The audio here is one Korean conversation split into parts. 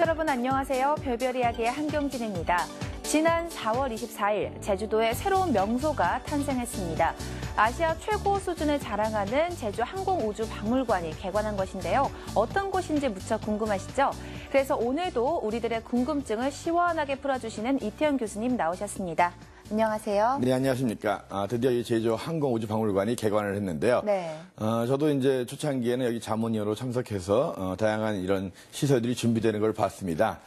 시청자 여러분 안녕하세요. 별별 이야기의 한경진입니다. 지난 4월 24일 제주도에 새로운 명소가 탄생했습니다. 아시아 최고 수준을 자랑하는 제주 항공우주박물관이 개관한 것인데요. 어떤 곳인지 무척 궁금하시죠? 그래서 오늘도 우리들의 궁금증을 시원하게 풀어주시는 이태영 교수님 나오셨습니다. 안녕하세요. 네, 안녕하십니까. 드디어 이 제주 항공우주박물관이 개관을 했는데요. 네. 저도 이제 초창기에는 여기 자문위원으로 참석해서 다양한 이런 시설들이 준비되는 걸 봤습니다.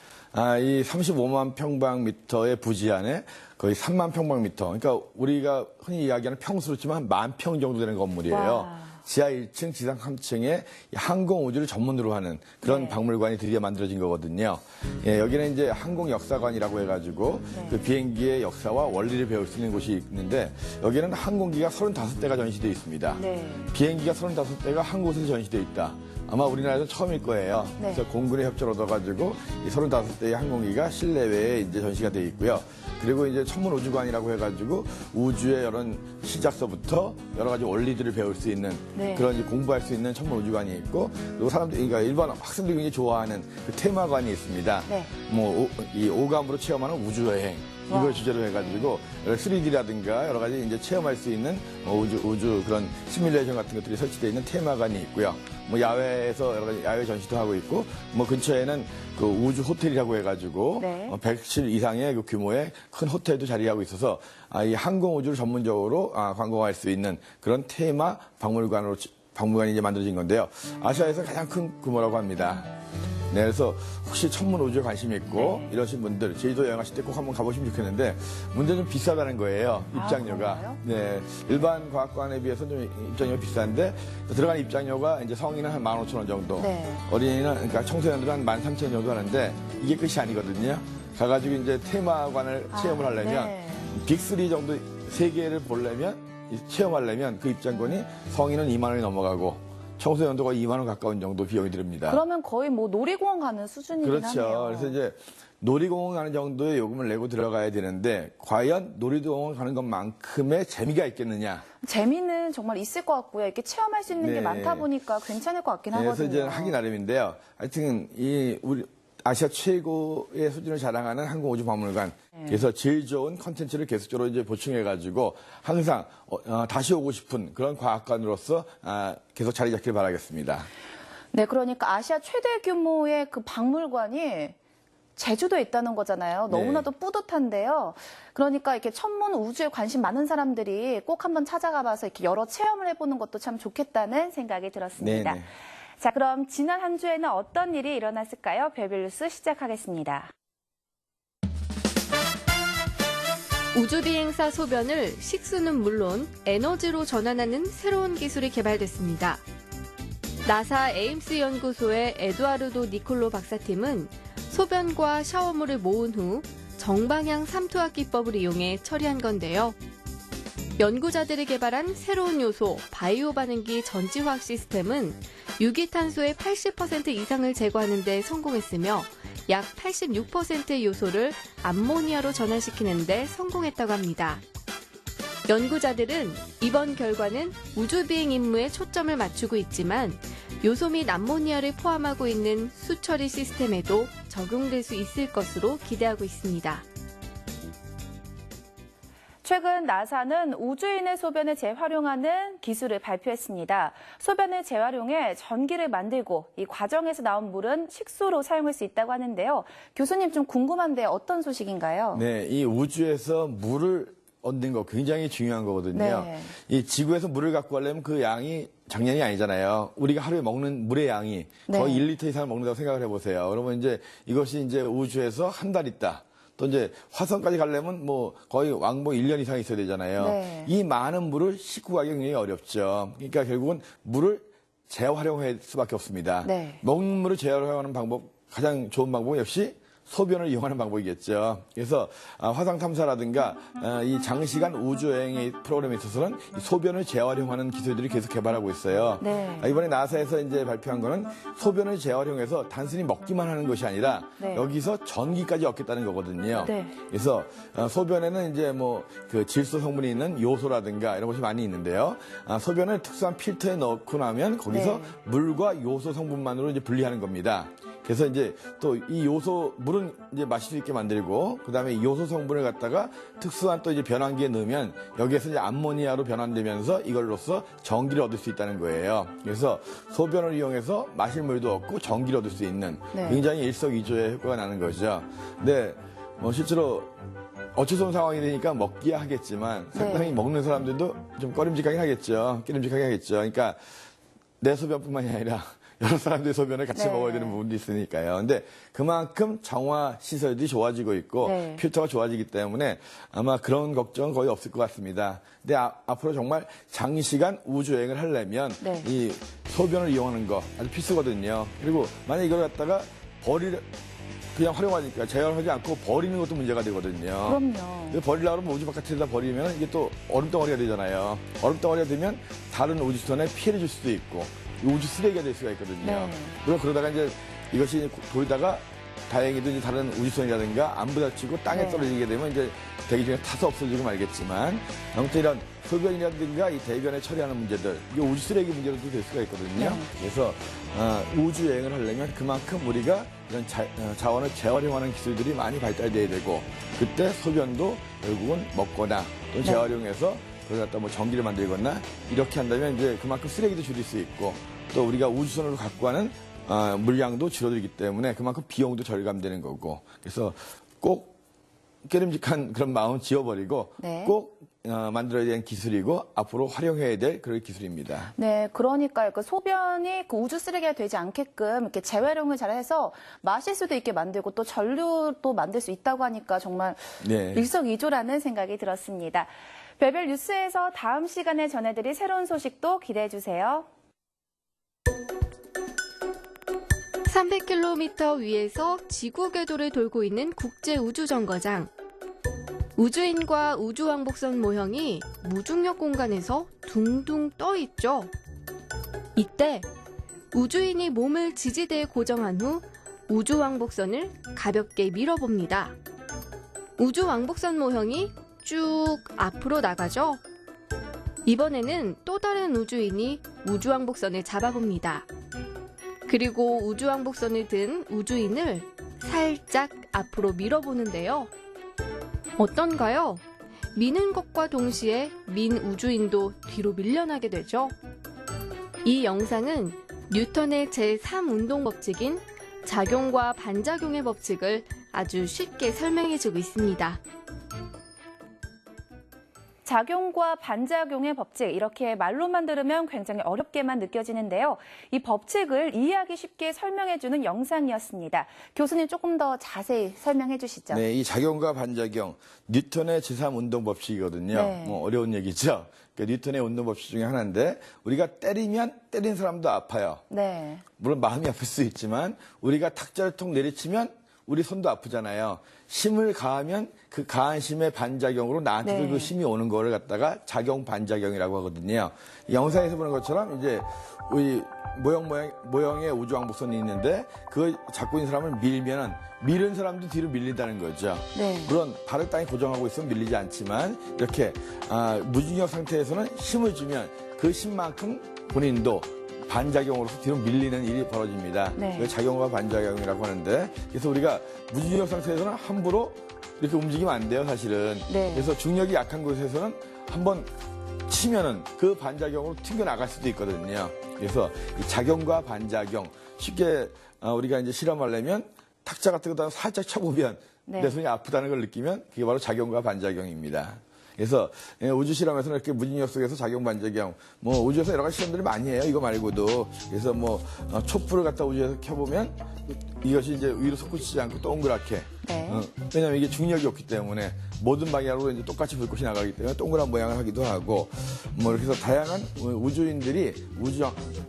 이 35만 평방미터의 부지 안에 거의 3만 평방미터, 그러니까 우리가 흔히 이야기하는 평수로 치면 한 10,000평 정도 되는 건물이에요. 와. 지하 1층, 지상 3층에 항공우주를 전문으로 하는 그런 네. 박물관이 드디어 만들어진 거거든요. 예, 여기는 이제 항공역사관이라고 해가지고 네. 그 비행기의 역사와 원리를 배울 수 있는 곳이 있는데 여기는 항공기가 35대가 전시되어 있습니다. 네. 비행기가 35대가 한 곳에 전시되어 있다. 아마 우리나라에서 처음일 거예요. 네. 그래서 공군의 협조를 얻어가지고 이 35대의 항공기가 실내외에 이제 전시가 되어 있고요. 그리고 이제 천문우주관이라고 해가지고 우주의 여러 시작서부터 여러 가지 원리들을 배울 수 있는 네. 그런 이제 공부할 수 있는 천문우주관이 있고 그리고 사람들이 그러니까 일반 학생들이 굉장히 좋아하는 그 테마관이 있습니다. 네. 이 오감으로 체험하는 우주여행. 와. 이걸 주제로 해가지고 3D라든가 여러 가지 이제 체험할 수 있는 우주 그런 시뮬레이션 같은 것들이 설치되어 있는 테마관이 있고요. 뭐 야외에서 여러 가지 야외 전시도 하고 있고 뭐 근처에는 그 우주 호텔이라고 해가지고 네. 100실 이상의 그 규모의 큰 호텔도 자리하고 있어서 이 항공 우주를 전문적으로 관광할 수 있는 그런 테마 박물관이 이제 만들어진 건데요. 아시아에서 가장 큰 규모라고 합니다. 네, 그래서 혹시 천문우주에 관심이 있고 네. 이러신 분들 제주도 여행하실 때 꼭 한번 가보시면 좋겠는데 문제는 좀 비싸다는 거예요. 입장료가. 그런가요? 네, 일반 과학관에 비해서 좀 입장료가 비싼데 들어가는 입장료가 이제 성인은 한 15,000원 정도, 네. 어린이는 그러니까 청소년들은 한 13,000원 정도 하는데 이게 끝이 아니거든요. 가가지고 이제 테마관을 체험을 하려면 네. 빅3 정도 세 개를 보려면 체험하려면 그 입장권이 성인은 2만 원이 넘어가고. 청소년도가 2만 원 가까운 정도 비용이 듭니다. 그러면 거의 뭐 놀이공원 가는 수준이긴 그렇죠. 하네요. 그래서 이제 놀이공원 가는 정도의 요금을 내고 들어가야 되는데 과연 놀이공원 가는 것만큼의 재미가 있겠느냐? 재미는 정말 있을 것 같고요. 이렇게 체험할 수 있는 게 네. 많다 보니까 괜찮을 것 같긴 네, 하거든요. 그래서 이제 하기 나름인데요. 하여튼 우리 아시아 최고의 수준을 자랑하는 항공우주박물관. 그래서 제일 좋은 컨텐츠를 계속적으로 이제 보충해가지고 항상 다시 오고 싶은 그런 과학관으로서 계속 자리 잡길 바라겠습니다. 네, 그러니까 아시아 최대 규모의 그 박물관이 제주도에 있다는 거잖아요. 네. 너무나도 뿌듯한데요. 그러니까 이렇게 천문 우주에 관심 많은 사람들이 꼭 한번 찾아가봐서 이렇게 여러 체험을 해보는 것도 참 좋겠다는 생각이 들었습니다. 네네. 자, 그럼 지난 한 주에는 어떤 일이 일어났을까요? 별별 뉴스 시작하겠습니다. 우주비행사 소변을 식수는 물론 에너지로 전환하는 새로운 기술이 개발됐습니다. 나사 에임스 연구소의 에두아르도 니콜로 박사팀은 소변과 샤워물을 모은 후 정방향 삼투압 기법을 이용해 처리한 건데요. 연구자들이 개발한 새로운 요소 바이오 반응기 전지화학 시스템은 유기탄소의 80% 이상을 제거하는 데 성공했으며 약 86%의 요소를 암모니아로 전환시키는 데 성공했다고 합니다. 연구자들은 이번 결과는 우주비행 임무에 초점을 맞추고 있지만 요소 및 암모니아를 포함하고 있는 수처리 시스템에도 적용될 수 있을 것으로 기대하고 있습니다. 최근 나사는 우주인의 소변을 재활용하는 기술을 발표했습니다. 소변을 재활용해 전기를 만들고 이 과정에서 나온 물은 식수로 사용할 수 있다고 하는데요. 교수님 좀 궁금한데 어떤 소식인가요? 네, 이 우주에서 물을 얻는 거 굉장히 중요한 거거든요. 네. 이 지구에서 물을 갖고 가려면 그 양이 장난이 아니잖아요. 우리가 하루에 먹는 물의 양이 거의 네. 1리터 이상 먹는다고 생각을 해보세요. 그러면 이제 이것이 이제 우주에서 한 달 있다. 또 이제 화성까지 가려면 뭐 거의 왕복 1년 이상 있어야 되잖아요. 네. 이 많은 물을 싣고 가기 굉장히 어렵죠. 그러니까 결국은 물을 재활용할 수밖에 없습니다. 네. 먹는 물을 재활용하는 방법, 가장 좋은 방법은 역시 소변을 이용하는 방법이겠죠. 그래서 화성 탐사라든가 이 장시간 우주여행의 프로그램에 있어서는 이 소변을 재활용하는 기술들이 계속 개발하고 있어요. 네. 이번에 나사에서 이제 발표한 거는 소변을 재활용해서 단순히 먹기만 하는 것이 아니라 네. 여기서 전기까지 얻겠다는 거거든요. 네. 그래서 소변에는 이제 뭐 그 질소 성분이 있는 요소라든가 이런 것이 많이 있는데요. 소변을 특수한 필터에 넣고 나면 거기서 네. 물과 요소 성분만으로 이제 분리하는 겁니다. 그래서 이제 또 이 요소, 물은 이제 마실 수 있게 만들고, 그 다음에 이 요소 성분을 갖다가 특수한 또 이제 변환기에 넣으면 여기에서 이제 암모니아로 변환되면서 이걸로써 전기를 얻을 수 있다는 거예요. 그래서 소변을 이용해서 마실 물도 얻고 전기를 얻을 수 있는 네. 굉장히 일석이조의 효과가 나는 거죠. 근데 실제로 어쩔 수 없는 상황이 되니까 먹기야 하겠지만 상당히 네. 먹는 사람들도 좀 꺼림직하긴 하겠죠. 끼림직하게 하겠죠. 그러니까 내 소변뿐만이 아니라 여러 사람들의 소변을 같이 네. 먹어야 되는 부분도 있으니까요. 근데 그만큼 정화 시설들이 좋아지고 있고 네. 필터가 좋아지기 때문에 아마 그런 걱정은 거의 없을 것 같습니다. 근데 앞으로 정말 장시간 우주여행을 하려면 네. 이 소변을 이용하는 거 아주 필수거든요. 그리고 만약 이걸 갖다가 그냥 활용하니까 재활하지 않고 버리는 것도 문제가 되거든요. 그럼요. 근데 버리려고 하면 우주 바깥에다 버리면 이게 또 얼음덩어리가 되잖아요. 얼음덩어리가 되면 다른 우주선에 피해를 줄 수도 있고 우주 쓰레기가 될 수가 있거든요. 네. 물론 그러다가 이제 이것이 돌다가 다행히도 이제 다른 우주선이라든가 안 부딪히고 땅에 네. 떨어지게 되면 이제 대기 중에 타서 없어지고 말겠지만 아무튼 이런 소변이라든가 이 대변에 처리하는 문제들 이게 우주 쓰레기 문제로도 될 수가 있거든요. 네. 그래서 우주 여행을 하려면 그만큼 우리가 이런 자원을 재활용하는 기술들이 많이 발달돼야 되고 그때 소변도 결국은 먹거나 또 네. 재활용해서 그걸 갖다 뭐 전기를 만들거나 이렇게 한다면 이제 그만큼 쓰레기도 줄일 수 있고 또 우리가 우주선으로 갖고 가는 물량도 줄어들기 때문에 그만큼 비용도 절감되는 거고 그래서 꼭 깨름직한 그런 마음 지워버리고 네. 꼭 만들어야 되는 기술이고 앞으로 활용해야 될 그런 기술입니다. 네, 그러니까요. 그 소변이 그 우주 쓰레기가 되지 않게끔 이렇게 재활용을 잘해서 마실 수도 있게 만들고 또 전류도 만들 수 있다고 하니까 정말 네. 일석이조라는 생각이 들었습니다. 별별 뉴스에서 다음 시간에 전해드릴 새로운 소식도 기대해 주세요. 300km 위에서 지구 궤도를 돌고 있는 국제우주정거장. 우주인과 우주왕복선 모형이 무중력 공간에서 둥둥 떠 있죠. 이때 우주인이 몸을 지지대에 고정한 후 우주왕복선을 가볍게 밀어봅니다. 우주왕복선 모형이 쭉 앞으로 나가죠. 이번에는 또 다른 우주인이 우주왕복선을 잡아봅니다. 그리고 우주왕복선을 든 우주인을 살짝 앞으로 밀어보는데요. 어떤가요? 미는 것과 동시에 민 우주인도 뒤로 밀려나게 되죠. 이 영상은 뉴턴의 제3운동 법칙인 작용과 반작용의 법칙을 아주 쉽게 설명해주고 있습니다. 작용과 반작용의 법칙, 이렇게 말로만 들으면 굉장히 어렵게만 느껴지는데요. 이 법칙을 이해하기 쉽게 설명해주는 영상이었습니다. 교수님 조금 더 자세히 설명해 주시죠. 네, 이 작용과 반작용, 뉴턴의 제3운동 법칙이거든요. 네. 뭐 어려운 얘기죠. 그러니까 뉴턴의 운동 법칙 중에 하나인데 우리가 때리면 때린 사람도 아파요. 네. 물론 마음이 아플 수 있지만 우리가 탁자를 톡 내리치면 우리 손도 아프잖아요. 힘을 가하면 그 가한 힘의 반작용으로 나한테도 네. 그 힘이 오는 거를 갖다가 작용 반작용이라고 하거든요. 이 영상에서 보는 것처럼 이제 우리 모형의 우주왕복선이 있는데 그걸 잡고 있는 사람을 밀면은 밀은 사람도 뒤로 밀린다는 거죠. 네. 물론 발을 땅에 고정하고 있으면 밀리지 않지만 이렇게 무중력 상태에서는 힘을 주면 그 힘만큼 본인도 반작용으로서 뒤로 밀리는 일이 벌어집니다. 네. 그걸 작용과 반작용이라고 하는데 그래서 우리가 무중력 상태에서는 함부로 이렇게 움직이면 안 돼요, 사실은. 네. 그래서 중력이 약한 곳에서는 한번 치면은 그 반작용으로 튕겨나갈 수도 있거든요. 그래서 이 작용과 반작용 쉽게 우리가 이제 실험하려면 탁자 같은 거다 살짝 쳐보면 네. 내 손이 아프다는 걸 느끼면 그게 바로 작용과 반작용입니다. 그래서 우주 실험에서는 이렇게 무중력 속에서 작용 반작용, 뭐 우주에서 여러 가지 실험들을 많이 해요. 이거 말고도. 그래서 뭐 촛불을 갖다 우주에서 켜보면 이것이 이제 위로 솟구치지 않고 동그랗게. 네. 왜냐하면 이게 중력이 없기 때문에 모든 방향으로 이제 똑같이 불꽃이 나가기 때문에 동그란 모양을 하기도 하고 뭐 이렇게 해서 다양한 우주인들이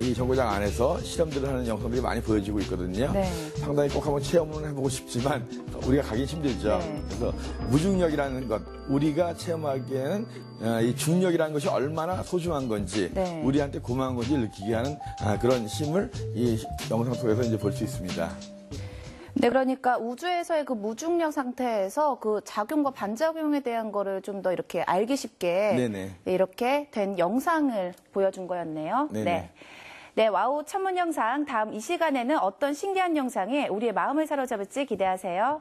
이 정거장 안에서 실험들을 하는 영상들이 많이 보여지고 있거든요. 네. 상당히 꼭 한번 체험을 해보고 싶지만 우리가 가긴 힘들죠. 네. 그래서 무중력이라는 것, 우리가 체험하기에는 이 중력이라는 것이 얼마나 소중한 건지, 네. 우리한테 고마운 건지 느끼게 하는 그런 힘을 이 영상 속에서 이제 볼 수 있습니다. 네, 그러니까 우주에서의 그 무중력 상태에서 그 작용과 반작용에 대한 거를 좀 더 이렇게 알기 쉽게 네네. 이렇게 된 영상을 보여준 거였네요. 네네. 네. 네, 와우 천문 영상 다음 이 시간에는 어떤 신기한 영상이 우리의 마음을 사로잡을지 기대하세요.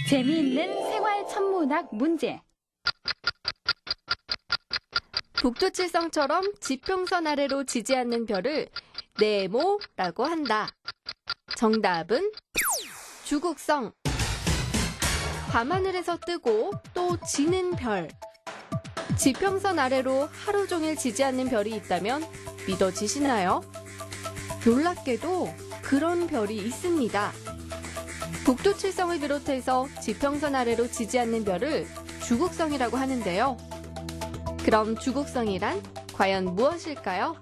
재미있는 생활 천문학 문제. 북두칠성처럼 지평선 아래로 지지 않는 별을 네모라고 한다. 정답은 주국성. 밤하늘에서 뜨고 또 지는 별. 지평선 아래로 하루 종일 지지 않는 별이 있다면 믿어지시나요? 놀랍게도 그런 별이 있습니다. 북두칠성을 비롯해서 지평선 아래로 지지 않는 별을 주국성이라고 하는데요. 그럼 주국성이란 과연 무엇일까요?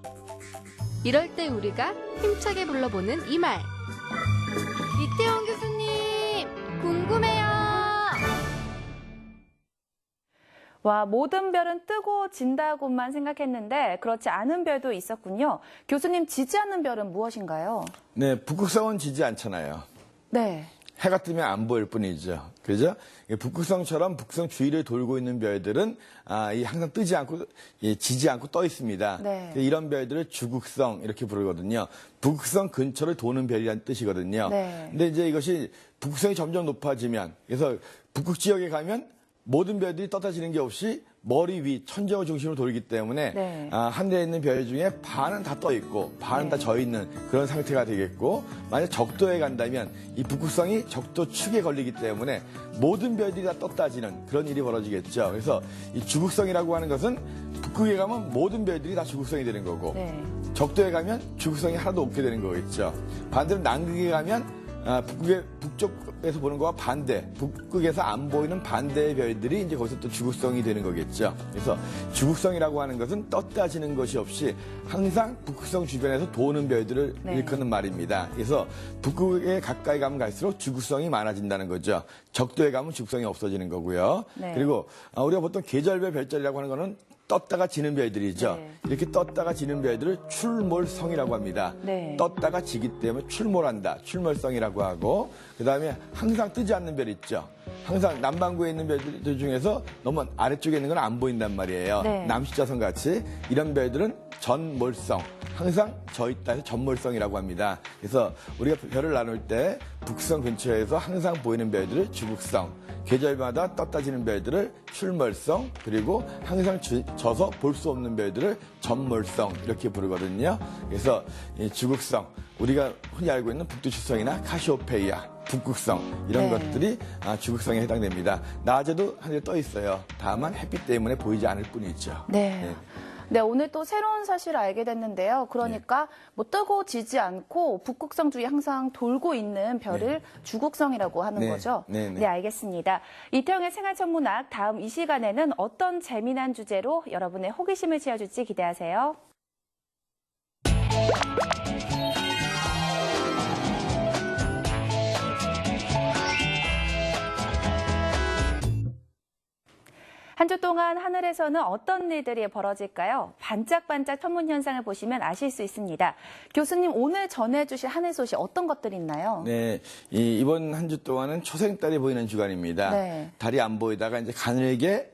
이럴 때 우리가 힘차게 불러보는 이 말. 이태원 교수님, 궁금해요. 와, 모든 별은 뜨고 진다고만 생각했는데 그렇지 않은 별도 있었군요. 교수님, 지지 않는 별은 무엇인가요? 네, 북극성은 지지 않잖아요. 네. 해가 뜨면 안 보일 뿐이죠. 그죠? 북극성처럼 북극성 주위를 돌고 있는 별들은 항상 뜨지 않고 지지 않고 떠 있습니다. 네. 이런 별들을 주국성 이렇게 부르거든요. 북극성 근처를 도는 별이라는 뜻이거든요. 네. 근데 이제 이것이 북극성이 점점 높아지면 그래서 북극 지역에 가면 모든 별들이 떴다지는 게 없이 머리 위 천정을 중심으로 돌기 때문에 네. 하늘에 있는 별 중에 반은 다 떠 있고 반은 다 져 있는 그런 상태가 되겠고, 만약 적도에 간다면 이 북극성이 적도 축에 걸리기 때문에 모든 별들이 다 떴다지는 그런 일이 벌어지겠죠. 그래서 이 주국성이라고 하는 것은 북극에 가면 모든 별들이 다 주국성이 되는 거고, 네. 적도에 가면 주국성이 하나도 없게 되는 거겠죠. 반대로 남극에 가면 북쪽에서 보는 거와 반대, 북극에서 안 보이는 반대의 별들이 이제 거기서 또 주국성이 되는 거겠죠. 그래서 주국성이라고 하는 것은 떴다 지는 것이 없이 항상 북극성 주변에서 도는 별들을 네. 일컫는 말입니다. 그래서 북극에 가까이 가면 갈수록 주국성이 많아진다는 거죠. 적도에 가면 주국성이 없어지는 거고요. 네. 그리고 우리가 보통 계절별 별자리라고 하는 거는 떴다가 지는 별들이죠. 네. 이렇게 떴다가 지는 별들을 출몰성이라고 합니다. 네. 떴다가 지기 때문에 출몰한다. 출몰성이라고 하고, 그 다음에 항상 뜨지 않는 별 있죠. 항상 남반구에 있는 별들 중에서 너무 아래쪽에 있는 건 안 보인단 말이에요. 네. 남십자선 같이 이런 별들은 전몰성. 항상 져 있다 해서 전몰성이라고 합니다. 그래서 우리가 별을 나눌 때 북극성 근처에서 항상 보이는 별들을 주국성, 계절마다 떴다 지는 별들을 출몰성, 그리고 항상 져서 볼 수 없는 별들을 전몰성 이렇게 부르거든요. 그래서 이 주국성, 우리가 흔히 알고 있는 북두칠성이나 카시오페이아, 북극성 이런 네. 것들이 주국성에 해당됩니다. 낮에도 하늘에 떠 있어요. 다만 햇빛 때문에 보이지 않을 뿐이죠. 네. 네, 오늘 또 새로운 사실을 알게 됐는데요. 그러니까 뭐 뜨고 지지 않고 북극성 주위 항상 돌고 있는 별을 주국성이라고 하는 네. 거죠. 네, 네. 네, 알겠습니다. 이태영의 생활천문학 다음 이 시간에는 어떤 재미난 주제로 여러분의 호기심을 채워줄지 기대하세요. 한 주 동안 하늘에서는 어떤 일들이 벌어질까요? 반짝반짝 천문 현상을 보시면 아실 수 있습니다. 교수님, 오늘 전해주실 하늘 소식 어떤 것들이 있나요? 네, 이번 한 주 동안은 초생달이 보이는 주간입니다. 네. 달이 안 보이다가 이제 가늘게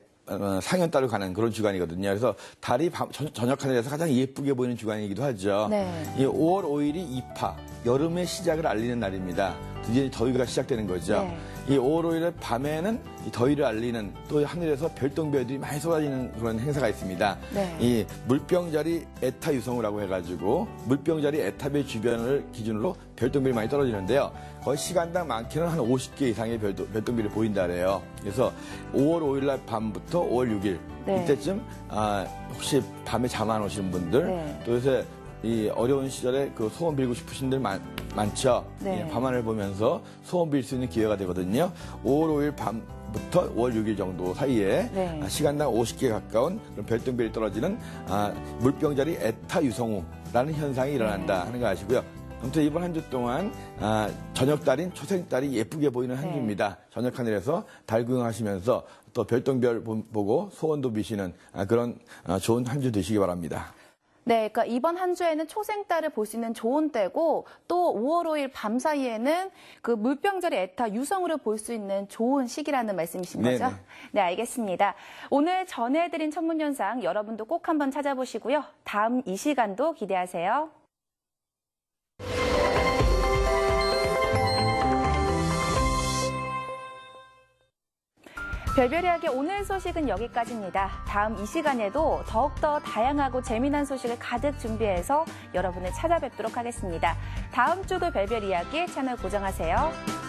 상현달로 가는 그런 주간이거든요. 그래서 달이 저녁 하늘에서 가장 예쁘게 보이는 주간이기도 하죠. 네. 이 5월 5일이 입하, 여름의 시작을 알리는 날입니다. 드디어 더위가 시작되는 거죠. 네. 이 5월 5일 밤에는 이 더위를 알리는, 또 하늘에서 별똥별들이 많이 쏟아지는 그런 행사가 있습니다. 네. 이 물병자리 에타 유성우라고 해가지고 물병자리 에타별 주변을 기준으로 별똥별이 많이 떨어지는데요. 거의 시간당 많게는 한 50개 이상의 별똥별이 보인다 그래요. 그래서 5월 5일 날 밤부터 5월 6일 네. 이때쯤 혹시 밤에 잠 안 오시는 분들, 네. 또 요새 이 어려운 시절에 그 소원 빌고 싶으신 분들 많죠. 네. 예, 밤하늘 보면서 소원 빌 수 있는 기회가 되거든요. 5월 5일 밤부터 5월 6일 정도 사이에 네. 시간당 50개 가까운 그런 별똥별이 떨어지는 물병자리 에타 유성우라는 현상이 일어난다 하는 거 아시고요. 아무튼 이번 한 주 동안 저녁달인 초생달이 예쁘게 보이는 한 네. 주입니다. 저녁 하늘에서 달 구경하시면서 또 별똥별 보고 소원도 비시는 그런 좋은 한 주 되시기 바랍니다. 네, 그러니까 이번 한 주에는 초생달을 볼 수 있는 좋은 때고 또 5월 5일 밤 사이에는 그 물병자리 에타 유성으로 볼 수 있는 좋은 시기라는 말씀이신 거죠? 네네. 네, 알겠습니다. 오늘 전해드린 천문현상 여러분도 꼭 한번 찾아보시고요. 다음 이 시간도 기대하세요. 별별이야기 오늘 소식은 여기까지입니다. 다음 이 시간에도 더욱더 다양하고 재미난 소식을 가득 준비해서 여러분을 찾아뵙도록 하겠습니다. 다음 주도 별별이야기 채널 고정하세요.